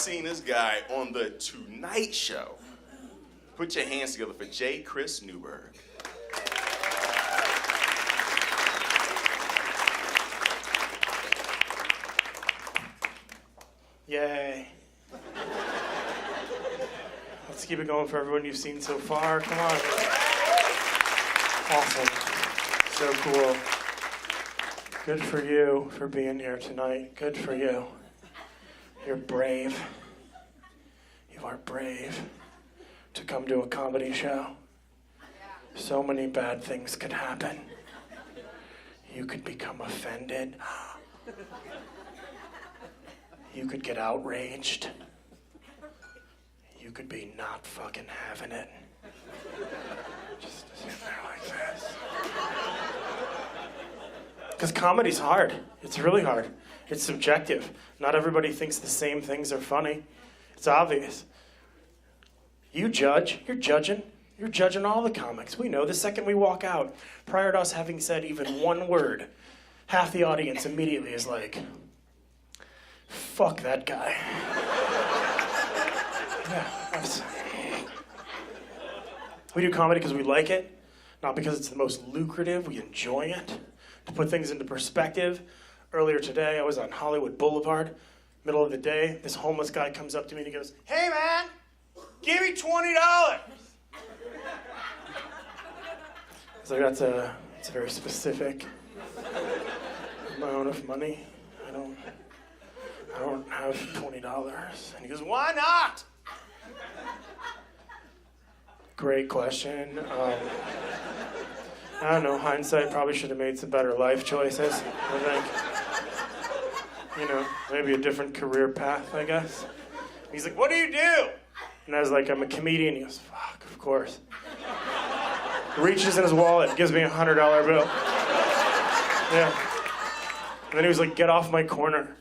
seen this guy on The Tonight Show. Put your hands together for Chris Newberg. Yay. Let's keep it going for everyone you've seen so far. Come on. Awesome. So cool. Good for you for being here tonight. Good for you. You're brave. You are brave to come to a comedy show. So many bad things could happen. You could become offended. You could get outraged. You could be not fucking having it. Just sit there like this. Because comedy's hard. It's really hard. It's subjective. Not everybody thinks the same things are funny. It's obvious. You judge. You're judging. You're judging all the comics. We know the second we walk out, prior to us having said even one word, half the audience immediately is like, fuck that guy. We do comedy because we like it, not because it's the most lucrative. We enjoy it. To put things into perspective, earlier today I was on Hollywood Boulevard, middle of the day. This homeless guy comes up to me and he goes, "Hey man, give me $20. I was like, that's a very specific amount of money. I don't have $20. And he goes, "Why not?" Great question. I don't know, hindsight probably should have made some better life choices, I think. You know, maybe a different career path, I guess. He's like, "What do you do?" And I was like, "I'm a comedian." He goes, "Fuck, of course." Reaches in his wallet, gives me a $100 bill. Yeah. And then he was like, "Get off my corner."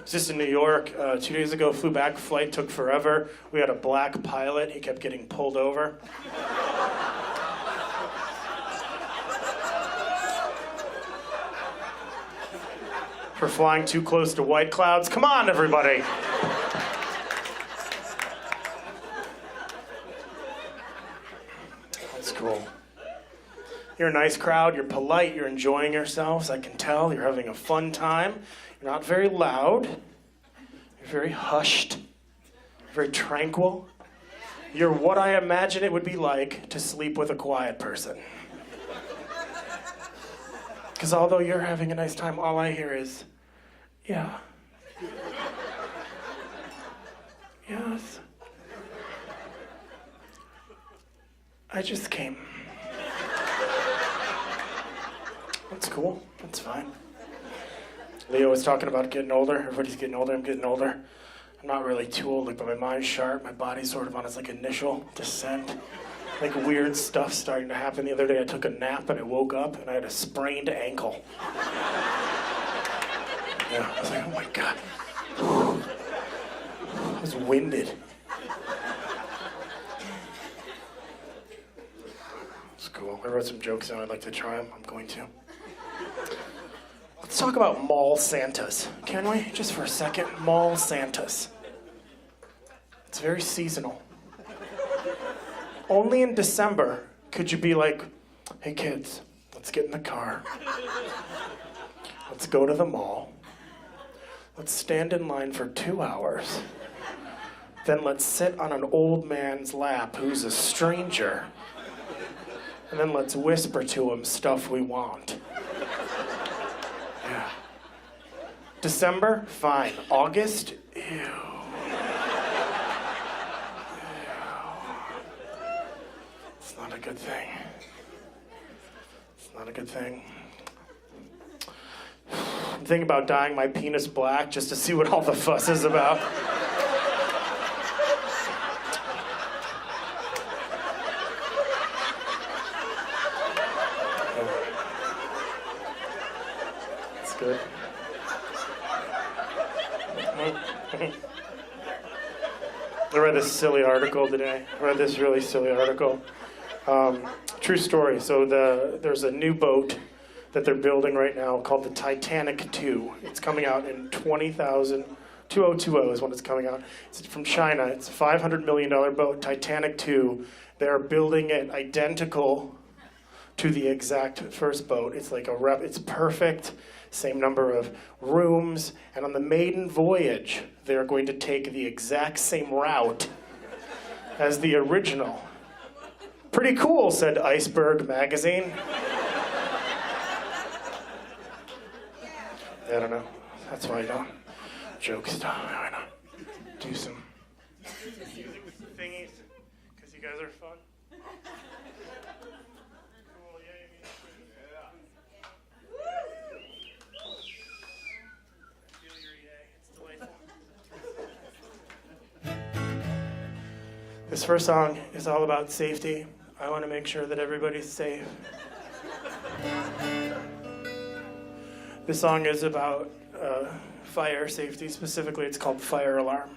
Just in New York 2 days ago, flew back, flight took forever. We had a black pilot, he kept getting pulled over. For flying too close to white clouds. Come on, everybody. That's cool. You're a nice crowd, you're polite, you're enjoying yourselves, I can tell. You're having a fun time. You're not very loud. You're very hushed. You're very tranquil. You're what I imagine it would be like to sleep with a quiet person. Because although you're having a nice time, all I hear is, yeah. Yes. I just came. That's cool. That's fine. Leo was talking about getting older. Everybody's getting older. I'm getting older. I'm not really too old, but my mind's sharp. My body's sort of on its like initial descent. Like weird stuff starting to happen. The other day I took a nap and I woke up and I had a sprained ankle. Yeah, I was like, oh my God. I was winded. It's cool. I wrote some jokes down. I'd like to try them. I'm going to. Let's talk about mall Santas, can we? Just for a second. Mall Santas. It's very seasonal. Only in December could you be like, "Hey kids, let's get in the car. Let's go to the mall. Let's stand in line for 2 hours. Then let's sit on an old man's lap who's a stranger. And then let's whisper to him stuff we want." Yeah. December, fine. August, ew. It's not a good thing. It's not a good thing. I'm thinking about dyeing my penis black just to see what all the fuss is about. It's good. I read this silly article today. I read this really silly article. True story. So there's a new boat that they're building right now called the Titanic 2. It's coming out in 2020 is when it's coming out. It's from China. It's a $500 million boat, Titanic 2. They're building it identical to the exact first boat. It's like it's perfect, same number of rooms, and on the maiden voyage, they're going to take the exact same route as the original. Pretty cool, said Iceberg magazine. I don't know. That's why I don't joke stuff. Why not do some music thingies? Because you guys are fun. Cool, yay, me. I feel your yay. It's delightful. This first song is all about safety. I want to make sure that everybody's safe. This song is about fire safety. Specifically, it's called Fire Alarm.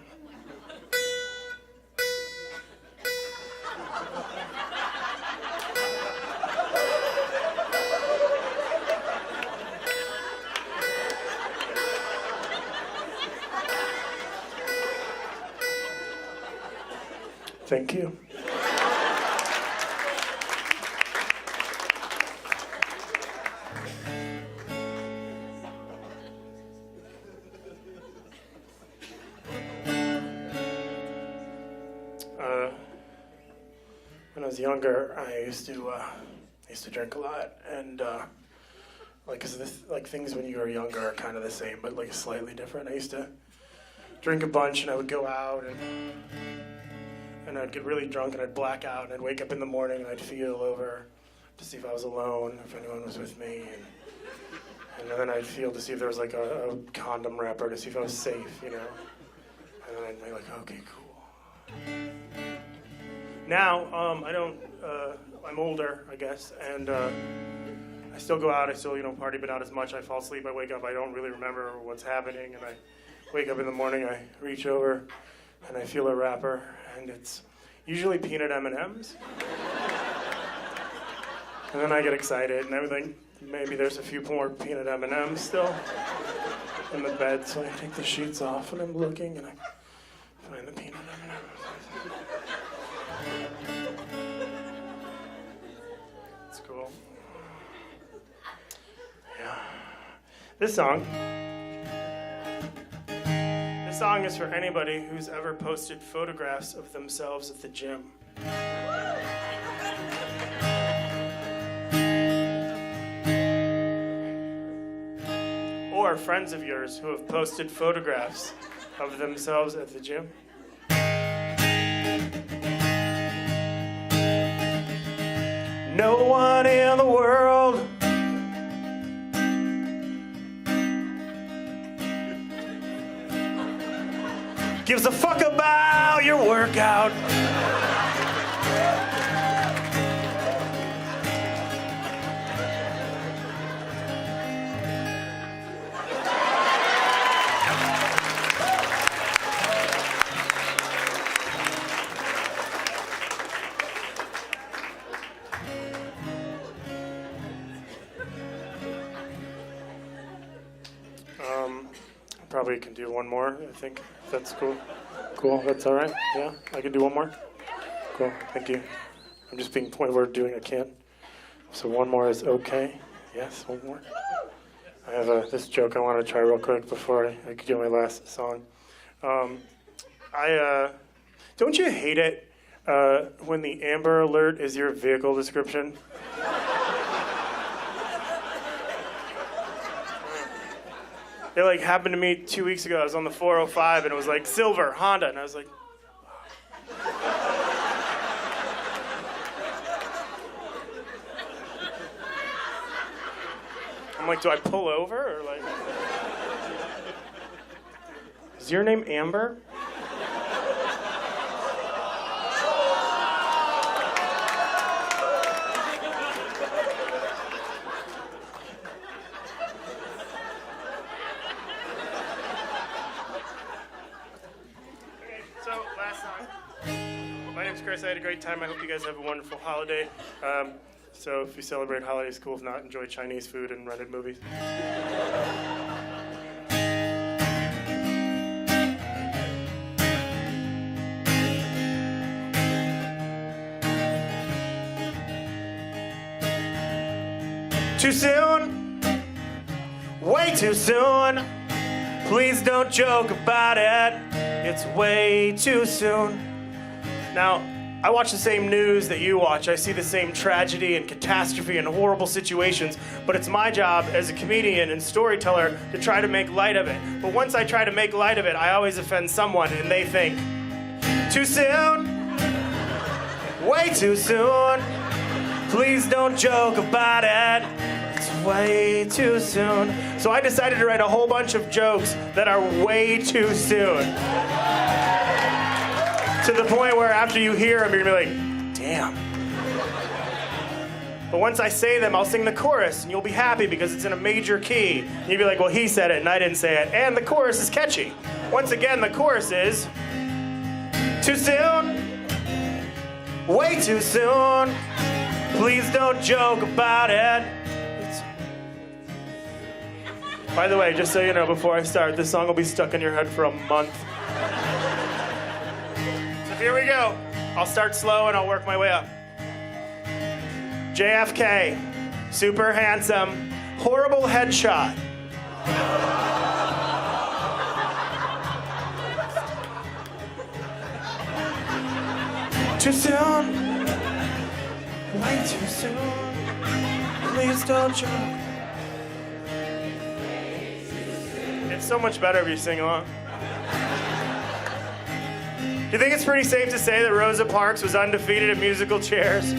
Thank you. When I was younger, I used to drink a lot, and things when you were younger are kind of the same, but like slightly different. I used to drink a bunch, and I would go out, and I'd get really drunk, and I'd black out, and I'd wake up in the morning, and I'd feel over to see if I was alone, if anyone was with me, and then I'd feel to see if there was like a condom wrapper to see if I was safe, you know. And then I'd be like, okay, cool. Now, I don't, I'm older, I guess, and I still go out, I still, party, but not as much. I fall asleep, I wake up, I don't really remember what's happening, and I wake up in the morning, I reach over, and I feel a wrapper, and it's usually peanut M&Ms. And then I get excited, and I think maybe there's a few more peanut M&Ms still in the bed, so I take the sheets off, and I'm looking, and I find the peanut M&Ms. It's cool. Yeah. This song is for anybody who's ever posted photographs of themselves at the gym. Or friends of yours who have posted photographs of themselves at the gym. No one in the world gives a fuck about your workout. Probably can do one more, I think. That's cool. Cool, that's all right. Yeah, I can do one more. Cool, thank you. I'm just being pointed, we're doing, I can't. So one more is okay. Yes, one more. I have this joke I want to try real quick before I do my last song. Don't you hate it when the Amber Alert is your vehicle description? It happened to me 2 weeks ago. I was on the 405 and it was like silver, Honda, and I was like, I'm like, do I pull over or like? Is your name Amber? I had a great time. I hope you guys have a wonderful holiday. So if you celebrate holidays, cool. If not, enjoy Chinese food and rented movies. Too soon, way too soon. Please don't joke about it. It's way too soon. Now, I watch the same news that you watch. I see the same tragedy and catastrophe and horrible situations, but it's my job as a comedian and storyteller to try to make light of it. But once I try to make light of it, I always offend someone, and they think, too soon, way too soon. Please don't joke about it. It's way too soon. So I decided to write a whole bunch of jokes that are way too soon. To the point where after you hear them, you're gonna be like, damn. But once I say them, I'll sing the chorus, and you'll be happy because it's in a major key. And you'll be like, well, he said it, and I didn't say it. And the chorus is catchy. Once again, the chorus is, too soon, way too soon. Please don't joke about it. By the way, just so you know, before I start, this song will be stuck in your head for a month. So here we go. I'll start slow and I'll work my way up. JFK, super handsome, horrible headshot. Too soon. Way too soon. Please don't joke. It's so much better if you sing along. Do you think it's pretty safe to say that Rosa Parks was undefeated at musical chairs?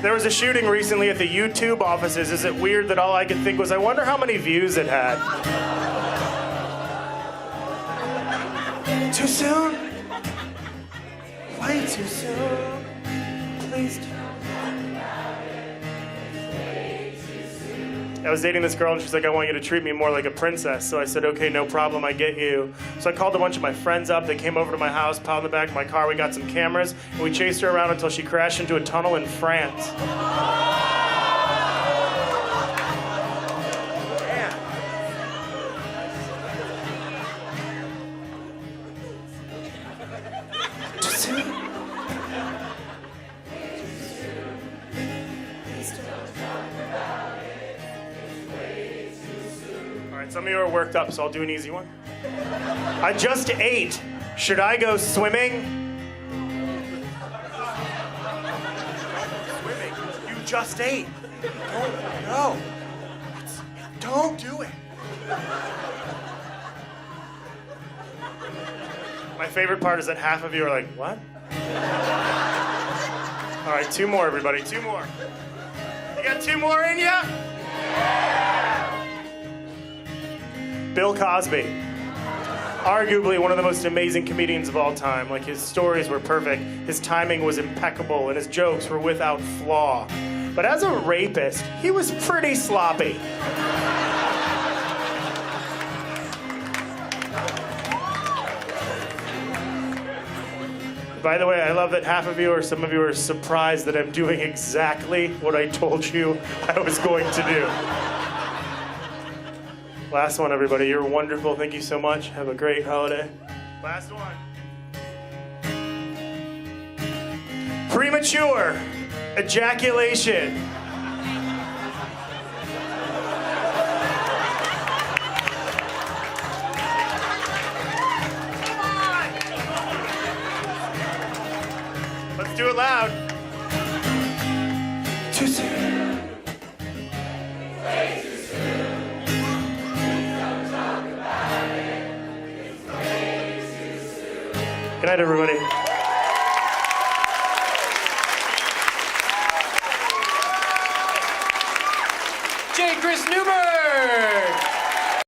There was a shooting recently at the YouTube offices. Is it weird that all I could think was, I wonder how many views it had? Too soon? Way too soon. Please don't. I was dating this girl and she's like, I want you to treat me more like a princess. So I said, okay, no problem, I get you. So I called a bunch of my friends up. They came over to my house, piled in the back of my car. We got some cameras and we chased her around until she crashed into a tunnel in France. Some of you are worked up, so I'll do an easy one. I just ate. Should I go swimming? Swimming? You just ate. No. Don't do it. My favorite part is that half of you are like, what? All right, 2 more, everybody. 2 more. You got 2 more in ya? Bill Cosby, arguably one of the most amazing comedians of all time. Like, his stories were perfect, his timing was impeccable, and his jokes were without flaw. But as a rapist, he was pretty sloppy. By the way, I love that half of you or some of you are surprised that I'm doing exactly what I told you I was going to do. Last one, everybody. You're wonderful. Thank you so much. Have a great holiday. Last one. Premature ejaculation. Let's do it loud. Too soon. Good night, everybody.